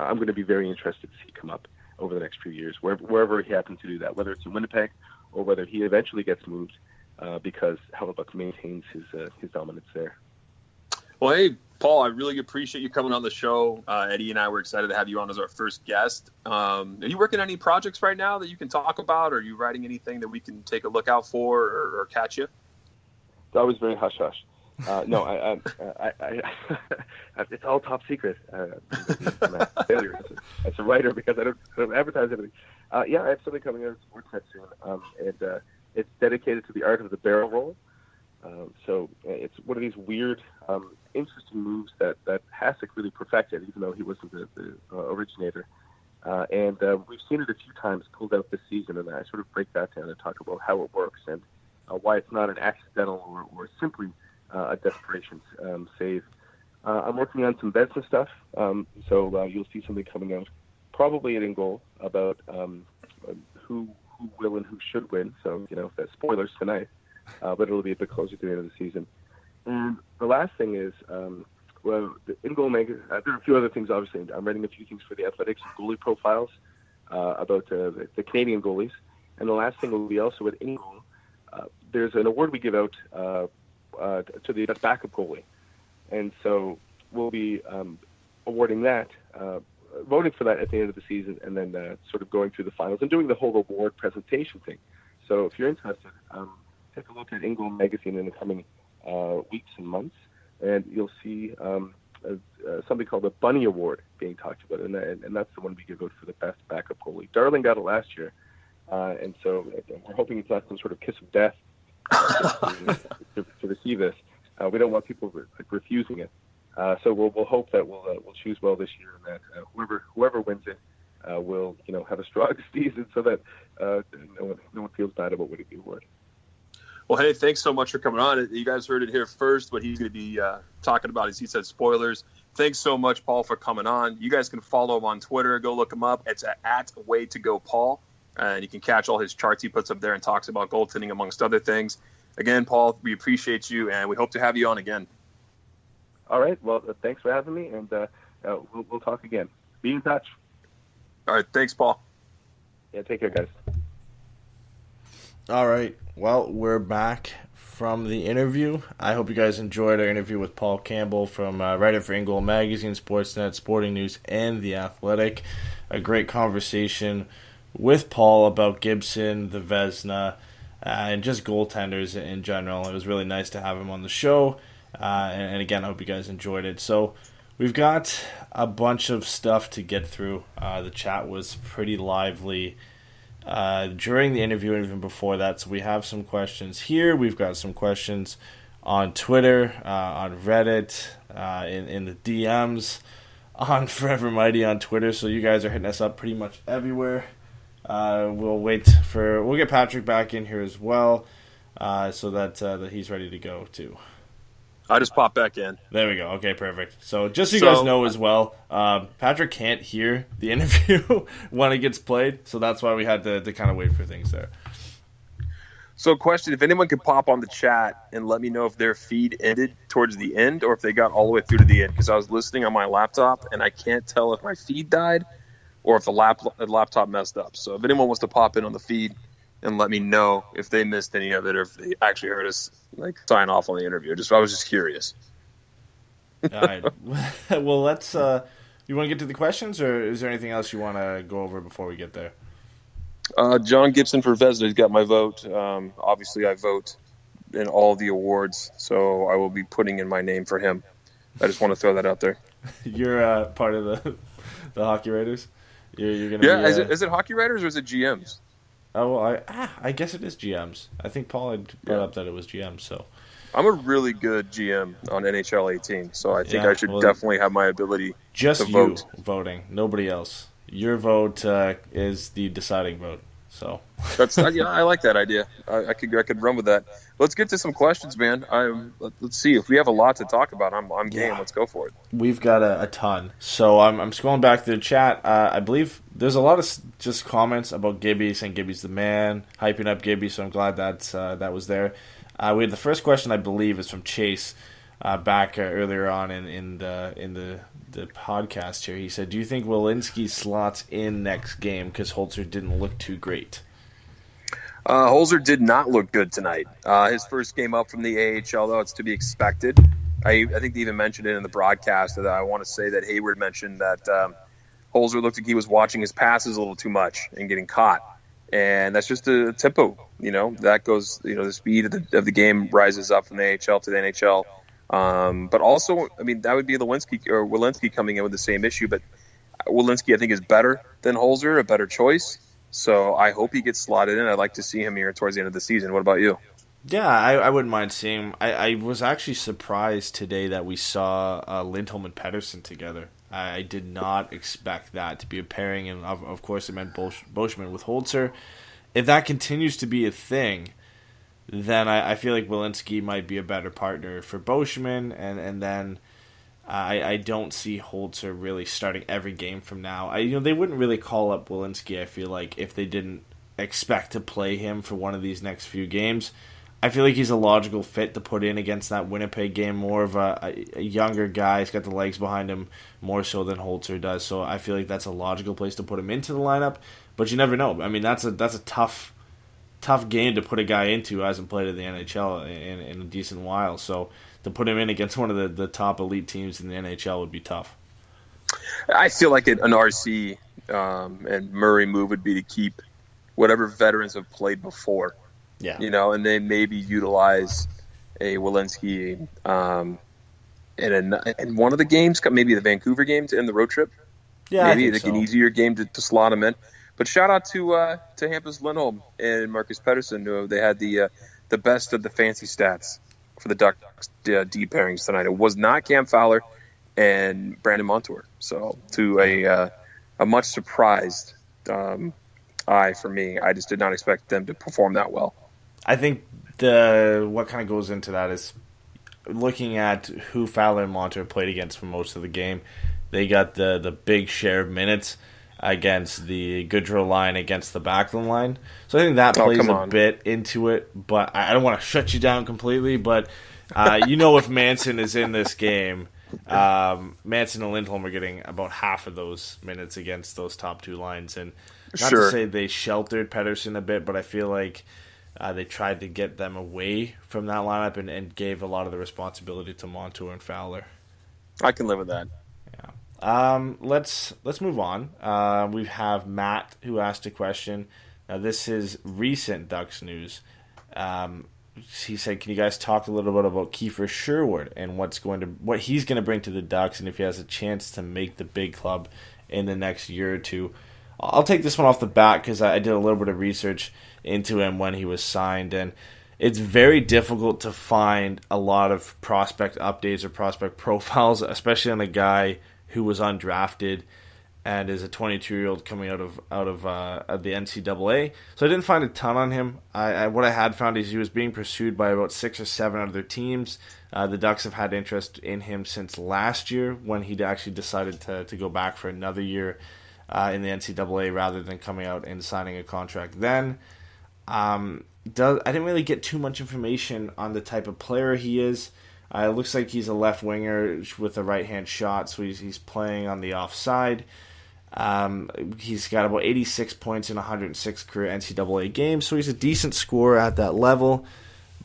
I'm going to be very interested to see come up over the next few years, wherever he happens to do that, whether it's in Winnipeg or whether he eventually gets moved because Hellebuck maintains his dominance there. Well, hey, Paul, I really appreciate you coming on the show. Eddie and I were excited to have you on as our first guest. Are you working on any projects right now that you can talk about? Or are you writing anything that we can take a look out for or catch you? It's always very hush-hush. No, I it's all top secret. I'm a failure as a writer because I don't advertise everything. Yeah, I have something coming out of Sportsnet soon, and it's dedicated to the art of the barrel roll. So it's one of these weird, interesting moves that Hasek really perfected, even though he wasn't the originator. And we've seen it a few times pulled out this season, and I sort of break that down and talk about how it works and why it's not an accidental or simply a desperation save. I'm working on some Vezina stuff, so you'll see something coming out probably at InGoal about who will and who should win. So, that's spoilers tonight. But it'll be a bit closer to the end of the season. And the last thing is, the InGoal magazine, there are a few other things, obviously. I'm writing a few things for the Athletics and goalie profiles about the Canadian goalies. And the last thing will be also with InGoal. There's an award we give out to the best backup goalie. And so we'll be awarding that, voting for that at the end of the season, and then sort of going through the finals and doing the whole award presentation thing. So if you're interested, take a look at InGoal Magazine in the coming weeks and months, and you'll see something called the Bunny Award being talked about, and that's the one we give out for the best backup goalie. Darling got it last year, and so we're hoping it's not some sort of kiss of death to receive this. We don't want people refusing it, so we'll hope that we'll choose well this year, and that whoever wins it will have a strong season, so that no one feels bad about winning the award. Well, hey, thanks so much for coming on. You guys heard it here first. What he's going to be talking about is, he said, spoilers. Thanks so much, Paul, for coming on. You guys can follow him on Twitter. Go look him up. It's at Way to Go Paul. And you can catch all his charts he puts up there and talks about goaltending, amongst other things. Again, Paul, we appreciate you, and we hope to have you on again. All right. Well, thanks for having me, and we'll talk again. Be in touch. All right. Thanks, Paul. Yeah, take care, guys. All right. Well, we're back from the interview. I hope you guys enjoyed our interview with Paul Campbell, from writer for InGoal Magazine, Sportsnet, Sporting News, and The Athletic. A great conversation with Paul about Gibson, the Vezina, and just goaltenders in general. It was really nice to have him on the show. And again, I hope you guys enjoyed it. So we've got a bunch of stuff to get through. The chat was pretty lively during the interview and even before that. So we have some questions here. We've got some questions on Twitter, on Reddit, in the DMs, on Forever Mighty on Twitter. So you guys are hitting us up pretty much everywhere. We'll get Patrick back in here as well, so that he's ready to go too. I just popped back in. There we go. Okay, perfect. So just so you guys know as well, Patrick can't hear the interview when it gets played, so that's why we had to kind of wait for things there. So question, if anyone could pop on the chat and let me know if their feed ended towards the end or if they got all the way through to the end, because I was listening on my laptop and I can't tell if my feed died or if the laptop messed up. So if anyone wants to pop in on the feed and let me know if they missed any of it or if they actually heard us sign off on the interview. I was just curious. All right. Well, let's. You want to get to the questions, or is there anything else you want to go over before we get there? John Gibson for Vezina's got my vote. Obviously, I vote in all the awards, so I will be putting in my name for him. I just want to throw that out there. You're part of the Hockey Writers. You're gonna. Yeah, is it Hockey Writers or is it GMs? Oh, well, I guess it is GMs. I think Paul had brought up that it was GMs. So I'm a really good GM on NHL 18, so I think I should definitely have my ability just to vote. You voting, nobody else. Your vote is the deciding vote. So that's I like that idea. I could run with that. Let's get to some questions, man. Let's see if we have a lot to talk about. I'm game. Let's go for it. We've got a ton. So I'm scrolling back to the chat. I believe there's a lot of just comments about Gibby, saying Gibby's the man, hyping up Gibby. So I'm glad that was there. We had the first question, I believe, is from Chase back earlier on in the the podcast here. He said, "Do you think Welinski slots in next game because Holzer didn't look too great?" Holzer did not look good tonight. His first game up from the AHL, though, it's to be expected. I think they even mentioned it in the broadcast. That I want to say that Hayward mentioned that Holzer looked like he was watching his passes a little too much and getting caught. And that's just a tempo, that goes, the speed of the game rises up from the AHL to the NHL. But also, that would be Welinski coming in with the same issue. But Welinski, I think, is better than Holzer, a better choice. So I hope he gets slotted in. I'd like to see him here towards the end of the season. What about you? Yeah, I wouldn't mind seeing him. I was actually surprised today that we saw Lindholm and Pettersson together. I did not expect that to be a pairing, and of course it meant Boschman with Holzer. If that continues to be a thing, then I feel like Welinski might be a better partner for Boschman, and then I don't see Holzer really starting every game from now. They wouldn't really call up Welinski, I feel like, if they didn't expect to play him for one of these next few games. I feel like he's a logical fit to put in against that Winnipeg game. More of a younger guy. He's got the legs behind him more so than Holzer does. So I feel like that's a logical place to put him into the lineup. But you never know. That's a tough game to put a guy into who hasn't played in the NHL in a decent while. So to put him in against one of the top elite teams in the NHL would be tough. I feel like an RC and Murray move would be to keep whatever veterans have played before. Yeah, and they maybe utilize a Welinski in one of the games, maybe the Vancouver game to end the road trip. Yeah, maybe like an easier game to slot them in. But shout out to Hampus Lindholm and Marcus Pettersson, who they had the best of the fancy stats for the Ducks D pairings tonight. It was not Cam Fowler and Brandon Montour. So to a much surprised eye for me, I just did not expect them to perform that well. I think what kind of goes into that is looking at who Fowler and Montour played against for most of the game. They got the big share of minutes against the Goodrow line, against the Backlund line. So I think that plays a bit into it. But I don't want to shut you down completely. But if Manson is in this game, Manson and Lindholm are getting about half of those minutes against those top two lines. And not to say they sheltered Pettersson a bit, but I feel like they tried to get them away from that lineup and gave a lot of the responsibility to Montour and Fowler. I can live with that. Yeah. Let's move on. We have Matt who asked a question. Now this is recent Ducks news. He said, "Can you guys talk a little bit about Kiefer Sherwood and what he's going to bring to the Ducks, and if he has a chance to make the big club in the next year or two?" I'll take this one off the bat because I did a little bit of research into him when he was signed, and it's very difficult to find a lot of prospect updates or prospect profiles, especially on a guy who was undrafted and is a 22-year-old coming out of the NCAA. So I didn't find a ton on him. What I had found is he was being pursued by about 6 or 7 other teams. The Ducks have had interest in him since last year when he actually decided to go back for another year in the NCAA rather than coming out and signing a contract then. I didn't really get too much information on the type of player he is. It looks like he's a left winger with a right-hand shot, so he's playing on the offside. He's got about 86 points in 106 career NCAA games, so he's a decent scorer at that level.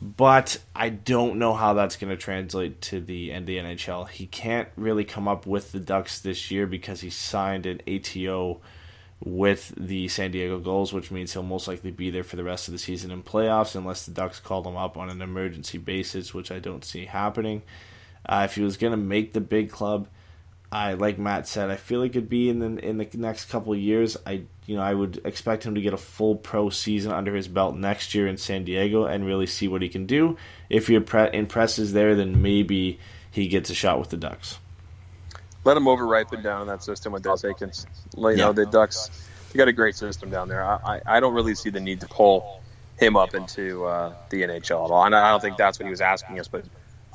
But I don't know how that's going to translate to the NHL. He can't really come up with the Ducks this year because he signed an ATO with the San Diego Gulls, which means he'll most likely be there for the rest of the season in playoffs unless the Ducks call him up on an emergency basis, which I don't see happening. If he was going to make the big club, like Matt said, I feel like it'd be in the next couple of years. I would expect him to get a full pro season under his belt next year in San Diego and really see what he can do. If he impresses there, then maybe he gets a shot with the Ducks. Let him over-ripen down in that system with Des Aikens. The Ducks, they got a great system down there. I don't really see the need to pull him up into the NHL at all. And I don't think that's what he was asking us, but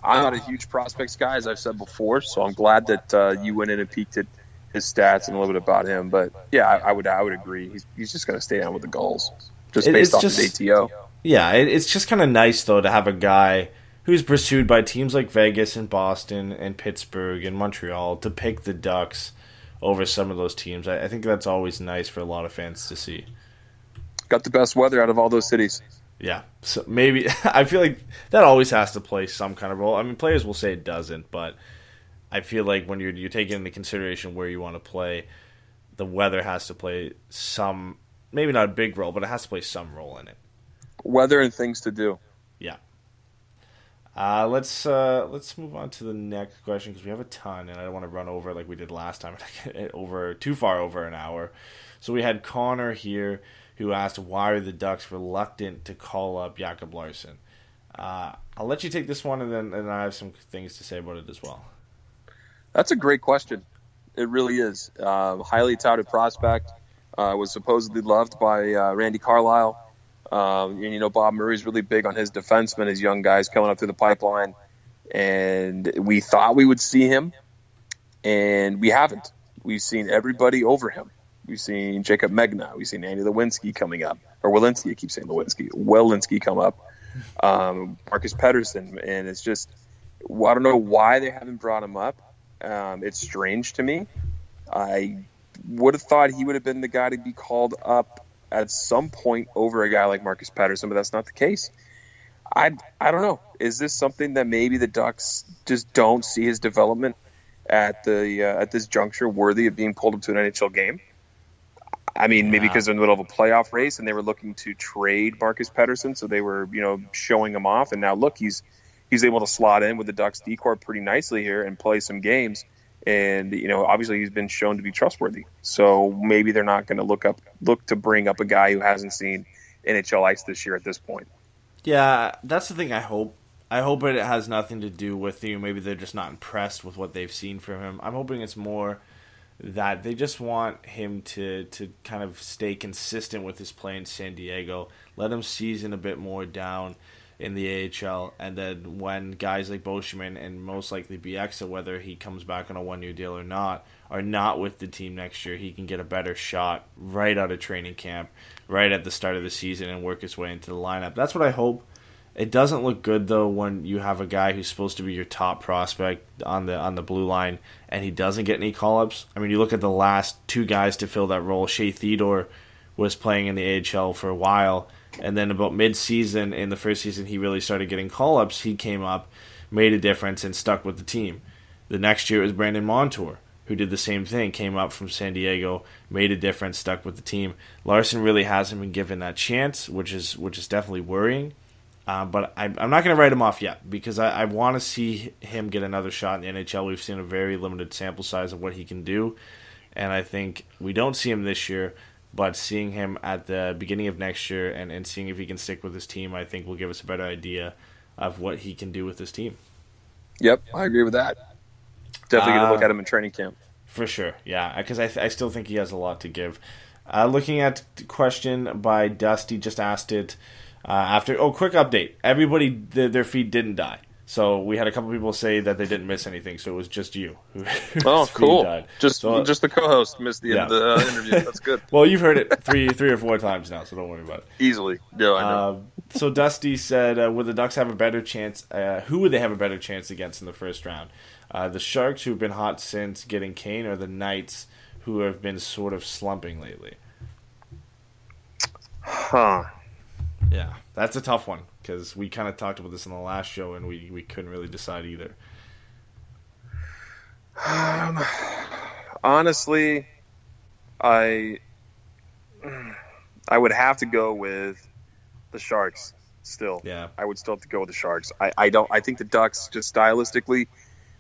I'm not a huge prospects guy, as I've said before, so I'm glad that you went in and peeked at his stats and a little bit about him. But, yeah, I would agree. He's just going to stay down with the Gulls, just based off his ATO. Yeah, it's just kind of nice, though, to have a guy who's pursued by teams like Vegas and Boston and Pittsburgh and Montreal to pick the Ducks over some of those teams. I think that's always nice for a lot of fans to see. Got the best weather out of all those cities. Yeah, so maybe I feel like that always has to play some kind of role. I mean, players will say it doesn't, but I feel like when you're taking into consideration where you want to play, the weather has to play some, maybe not a big role, but it has to play some role in it. Weather and things to do. Yeah. Let's move on to the next question because we have a ton, and I don't want to run over like we did last time, too far over an hour. So we had Connor here who asked, why are the Ducks reluctant to call up Jacob Larsson? I'll let you take this one, and then I have some things to say about it as well. That's a great question. It really is. Highly touted prospect. Was supposedly loved by Randy Carlyle. And, Bob Murray's really big on his defensemen, his young guys coming up through the pipeline. And we thought we would see him, and we haven't. We've seen everybody over him. We've seen Jacob Megna. We've seen Andy Lewinsky coming up. Or Walensky, I keep saying Walensky come up. Marcus Pettersson. And it's just, I don't know why they haven't brought him up. It's strange to me. I would have thought he would have been the guy to be called up at some point over a guy like Marcus Pettersson, but that's not the case. I don't know. Is this something that maybe the Ducks just don't see his development at this juncture worthy of being pulled up to an NHL game? I mean, maybe because they're in the middle of a playoff race and they were looking to trade Marcus Pettersson, so they were, showing him off. And now look, he's able to slot in with the Ducks decor pretty nicely here and play some games. And, obviously he's been shown to be trustworthy. So maybe they're not going to look to bring up a guy who hasn't seen NHL ice this year at this point. Yeah, that's the thing I hope. I hope it has nothing to do with maybe they're just not impressed with what they've seen from him. I'm hoping it's more that they just want him to kind of stay consistent with his play in San Diego, let him season a bit more down in the AHL, and then when guys like Boschman and most likely Bieksa, whether he comes back on a one-year deal or not, are not with the team next year, he can get a better shot right out of training camp, right at the start of the season, and work his way into the lineup. That's what I hope. It doesn't look good, though, when you have a guy who's supposed to be your top prospect on the blue line, and he doesn't get any call-ups. I mean, you look at the last two guys to fill that role. Shea Theodore was playing in the AHL for a while, and then about mid-season, in the first season, he really started getting call-ups. He came up, made a difference, and stuck with the team. The next year it was Brandon Montour, who did the same thing, came up from San Diego, made a difference, stuck with the team. Larson really hasn't been given that chance, which is definitely worrying. But I'm not going to write him off yet because I want to see him get another shot in the NHL. We've seen a very limited sample size of what he can do, and I think we don't see him this year, but seeing him at the beginning of next year and seeing if he can stick with his team, I think will give us a better idea of what he can do with his team. Yep, I agree with that. Definitely going to look at him in training camp. For sure, yeah, because I still think he has a lot to give. Looking at the question by Dusty, just asked it quick update. Everybody, their feed didn't die. So we had a couple people say that they didn't miss anything, so it was just you. Oh, cool. Just the co-host missed the interview. That's good. Well, you've heard it three or four times now, so don't worry about it. Easily. No, I know. So Dusty said, would the Ducks have a better chance? Who would they have a better chance against in the first round? The Sharks, who've been hot since getting Kane, or the Knights, who have been sort of slumping lately? Huh. Yeah, that's a tough one because we kind of talked about this in the last show and we couldn't really decide either. Honestly, I would have to go with the Sharks still. Yeah. I would still have to go with the Sharks. I think the Ducks, just stylistically,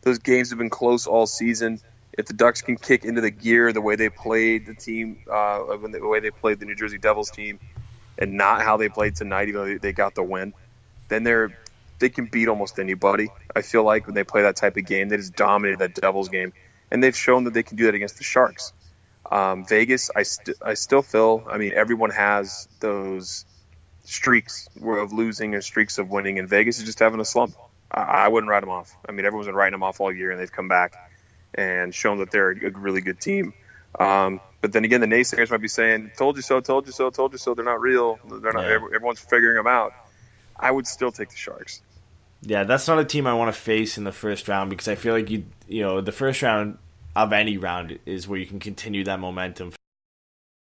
those games have been close all season. If the Ducks can kick into the gear the way they played the team, the way they played the New Jersey Devils team, and not how they played tonight, even though they got the win, then they can beat almost anybody. I feel like when they play that type of game, they just dominated that Devils game, and they've shown that they can do that against the Sharks. Vegas, I still feel, I mean, everyone has those streaks of losing and streaks of winning, and Vegas is just having a slump. I wouldn't write them off. I mean, everyone's been writing them off all year, and they've come back and shown that they're a really good team. But then again, the naysayers might be saying, told you so, told you so, told you so. They're not real. They're not. Everyone's figuring them out. I would still take the Sharks. Yeah, that's not a team I want to face in the first round because I feel like the first round of any round is where you can continue that momentum